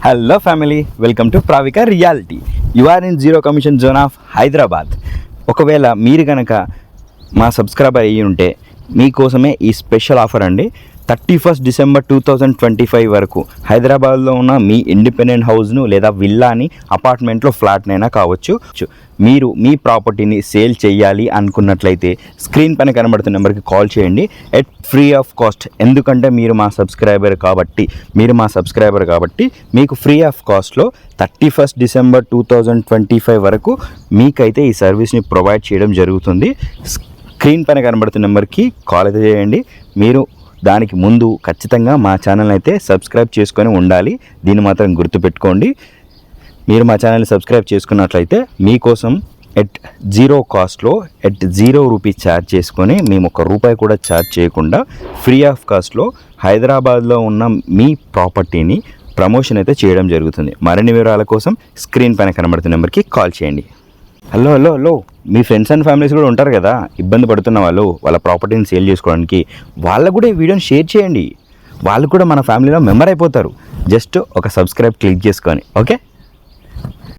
Hello family, welcome to ప్రావిక reality. You are in zero commission zone of Hyderabad. ఒకవేళ మీరు కనుక మా సబ్స్క్రైబర్ అయ్యి ఉంటే మీకోసమే ఈ స్పెషల్ ఆఫర్ అండి. 31 డిసెంబర్ 2025 వరకు హైదరాబాద్లో ఉన్న మీ ఇండిపెండెంట్ హౌస్ను లేదా విల్లాని, అపార్ట్మెంట్లో ఫ్లాట్నైనా కావచ్చు, మీరు మీ ప్రాపర్టీని సేల్ చేయాలి అనుకున్నట్లయితే స్క్రీన్ పైన కనబడుతున్న నెంబర్కి కాల్ చేయండి ఎట్ ఫ్రీ ఆఫ్ కాస్ట్. ఎందుకంటే మీరు మా సబ్స్క్రైబర్ కాబట్టి మీకు ఫ్రీ ఆఫ్ కాస్ట్లో 31 డిసెంబర్ 2025 వరకు మీకైతే ఈ సర్వీస్ని ప్రొవైడ్ చేయడం జరుగుతుంది. స్క్రీన్ పైన కనబడుతున్న నెంబర్కి కాల్ అయితే చేయండి. మీరు దానికి ముందు ఖచ్చితంగా మా ఛానల్ అయితే సబ్స్క్రైబ్ చేసుకొని ఉండాలి. దీన్ని మాత్రం గుర్తుపెట్టుకోండి. మీరు మా ఛానల్ని సబ్స్క్రైబ్ చేసుకున్నట్లయితే మీకోసం ఎట్ జీరో కాస్ట్లో $0 ఛార్జ్ చేసుకొని మేము ₹1 కూడా ఛార్జ్ చేయకుండా ఫ్రీ ఆఫ్ కాస్ట్లో హైదరాబాద్లో ఉన్న మీ ప్రాపర్టీని ప్రమోషన్ అయితే చేయడం జరుగుతుంది. మరిన్ని వివరాల కోసం స్క్రీన్ పైన కనబడుతున్న నెంబర్కి కాల్ చేయండి. Hello, me friends and families కూడా ఉంటారు కదా, ఇబ్బంది పడుతున్న వాళ్ళు, వాళ్ళ ప్రాపర్టీని సేల్ చేసుకోవడానికి. వాళ్ళకు కూడా ఈ వీడియోని షేర్ చేయండి. వాళ్ళు కూడా మన ఫ్యామిలీలో మెంబర్ అయిపోతారు. జస్ట్ ఒక సబ్స్క్రైబ్ క్లిక్ చేసుకొని. ఓకే.